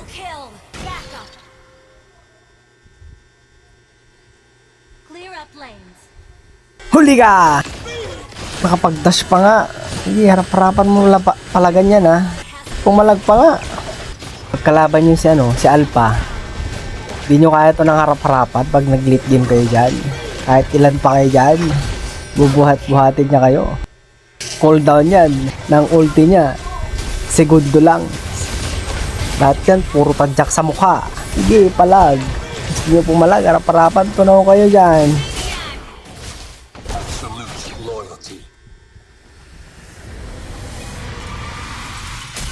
kill. Back up. Clear up lanes. Huli ka! Nakapag-dash pa nga. Sige, harap-harapan mo pala ganyan ha. Pumalag pa nga. Pagkalaban nyo si Alpha, di nyo kaya ito ng harap-harapan pag nag-late game kayo dyan. Kahit ilan pa kayo dyan, bubuhat-buhatin niya kayo. Cooldown yan ng ulti niya, segundo lang. Lahat yan, puro tadyak sa mukha. Sige, palag. Gusto nyo pumalag, harap-harapan, tunaw kayo dyan.